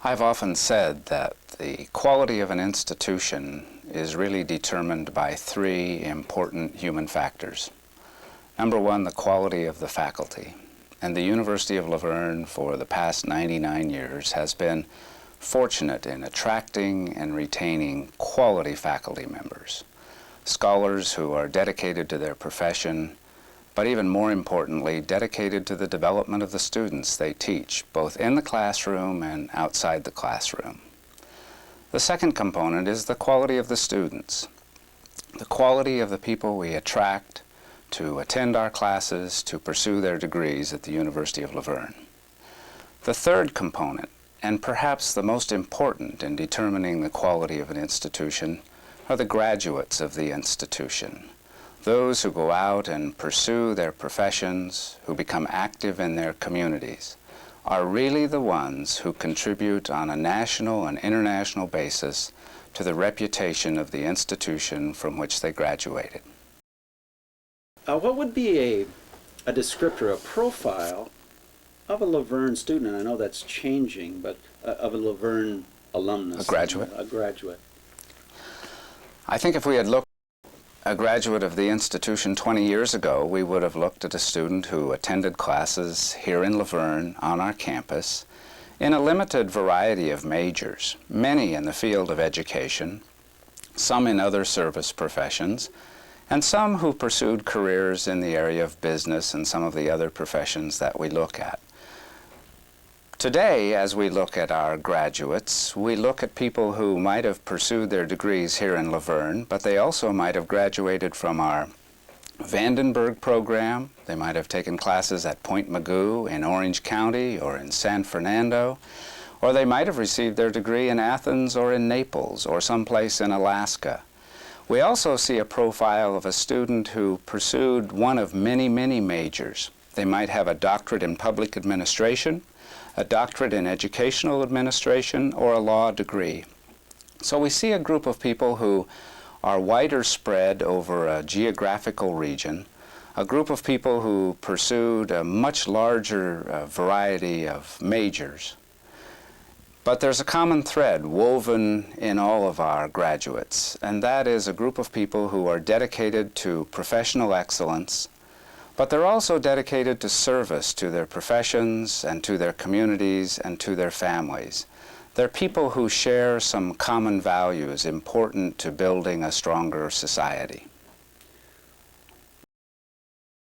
I've often said that the quality of an institution is really determined by three important human factors. Number one, the quality of the faculty. And the University of La Verne for the past 99 years has been fortunate in attracting and retaining quality faculty members, scholars who are dedicated to their profession, but even more importantly, dedicated to the development of the students they teach, both in the classroom and outside the classroom. The second component is the quality of the students, the quality of the people we attract to attend our classes, to pursue their degrees at the University of La Verne. The third component, and perhaps the most important in determining the quality of an institution, are the graduates of the institution. Those who go out and pursue their professions, who become active in their communities, are really the ones who contribute on a national and international basis to the reputation of the institution from which they graduated. What would be a descriptor, a profile of a La Verne student? And I know that's changing, but of a La Verne alumnus. A graduate? A graduate. I think if we had looked a graduate of the institution 20 years ago, we would have looked at a student who attended classes here in La Verne on our campus in a limited variety of majors, many in the field of education, some in other service professions, and some who pursued careers in the area of business and some of the other professions that we look at. Today, as we look at our graduates, we look at people who might have pursued their degrees here in La Verne, but they also might have graduated from our Vandenberg program. They might have taken classes at Point Mugu in Orange County or in San Fernando, or they might have received their degree in Athens or in Naples or someplace in Alaska. We also see a profile of a student who pursued one of many, many majors. They might have a doctorate in public administration, a doctorate in educational administration, or a law degree. So we see a group of people who are wider spread over a geographical region, a group of people who pursued a much larger variety of majors. But there's a common thread woven in all of our graduates, and that is a group of people who are dedicated to professional excellence, but they're also dedicated to service to their professions and to their communities and to their families. They're people who share some common values important to building a stronger society.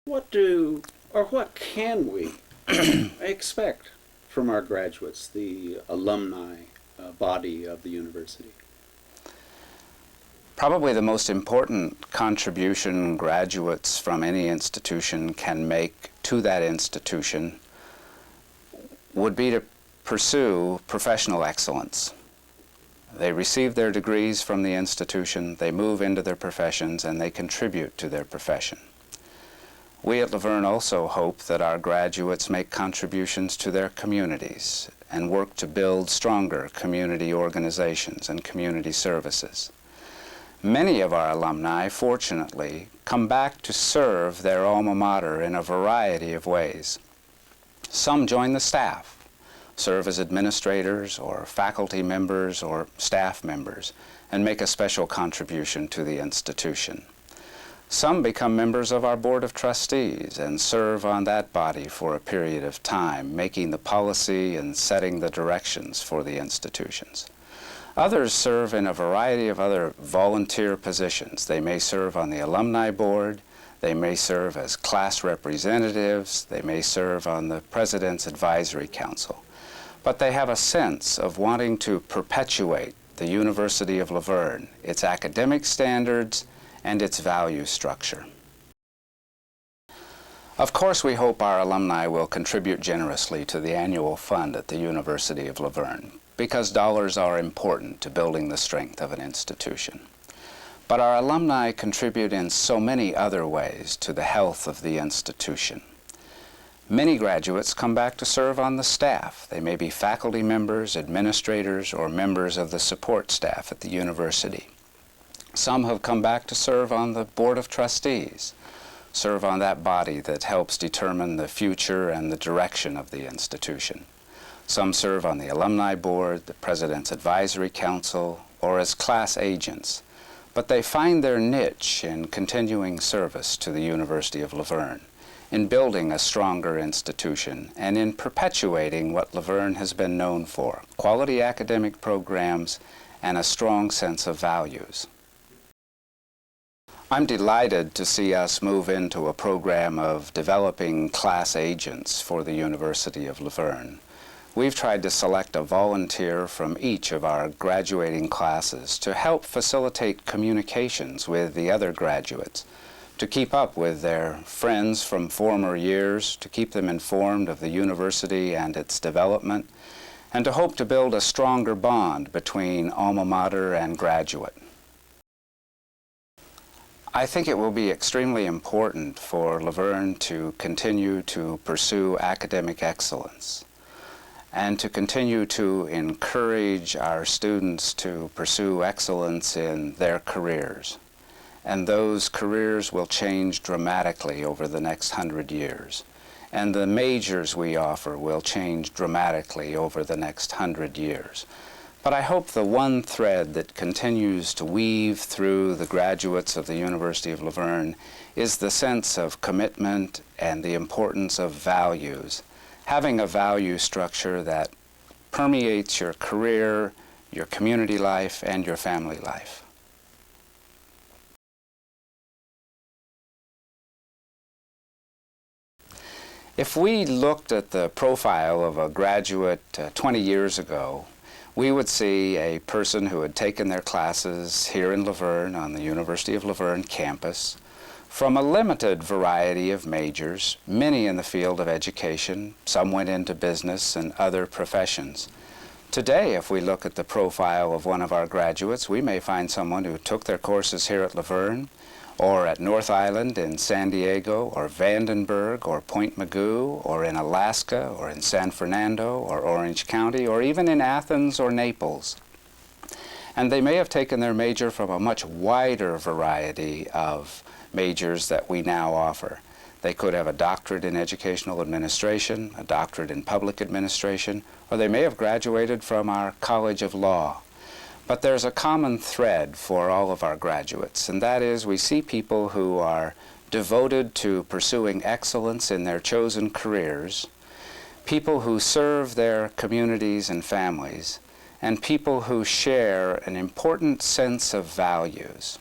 What can we expect from our graduates, the alumni body of the university? Probably the most important contribution graduates from any institution can make to that institution would be to pursue professional excellence. They receive their degrees from the institution, they move into their professions, and they contribute to their profession. We at La Verne also hope that our graduates make contributions to their communities and work to build stronger community organizations and community services. Many of our alumni, fortunately, come back to serve their alma mater in a variety of ways. Some join the staff, serve as administrators or faculty members or staff members, and make a special contribution to the institution. Some become members of our Board of Trustees and serve on that body for a period of time, making the policy and setting the directions for the institutions. Others serve in a variety of other volunteer positions. They may serve on the alumni board, they may serve as class representatives, they may serve on the President's Advisory Council. But they have a sense of wanting to perpetuate the University of La Verne, its academic standards, and its value structure. Of course, we hope our alumni will contribute generously to the annual fund at the University of La Verne, because dollars are important to building the strength of an institution. But our alumni contribute in so many other ways to the health of the institution. Many graduates come back to serve on the staff. They may be faculty members, administrators, or members of the support staff at the university. Some have come back to serve on the Board of Trustees, serve on that body that helps determine the future and the direction of the institution. Some serve on the Alumni Board, the President's Advisory Council, or as class agents, but they find their niche in continuing service to the University of La Verne, in building a stronger institution, and in perpetuating what La Verne has been known for: quality academic programs and a strong sense of values. I'm delighted to see us move into a program of developing class agents for the University of La Verne. We've tried to select a volunteer from each of our graduating classes to help facilitate communications with the other graduates, to keep up with their friends from former years, to keep them informed of the university and its development, and to hope to build a stronger bond between alma mater and graduate. I think it will be extremely important for La Verne to continue to pursue academic excellence and to continue to encourage our students to pursue excellence in their careers. And those careers will change dramatically over the next 100 years. And the majors we offer will change dramatically over the next 100 years. But I hope the one thread that continues to weave through the graduates of the University of La Verne is the sense of commitment and the importance of values. Having a value structure that permeates your career, your community life, and your family life. If we looked at the profile of a graduate 20 years ago, we would see a person who had taken their classes here in La Verne on the University of La Verne campus from a limited variety of majors, many in the field of education. Some went into business and other professions. Today, if we look at the profile of one of our graduates, we may find someone who took their courses here at La Verne, or at North Island in San Diego, or Vandenberg, or Point Mugu, or in Alaska, or in San Fernando, or Orange County, or even in Athens or Naples. And they may have taken their major from a much wider variety of majors that we now offer. They could have a doctorate in educational administration, a doctorate in public administration, or they may have graduated from our College of Law. But there's a common thread for all of our graduates, and that is we see people who are devoted to pursuing excellence in their chosen careers, people who serve their communities and families, and people who share an important sense of values.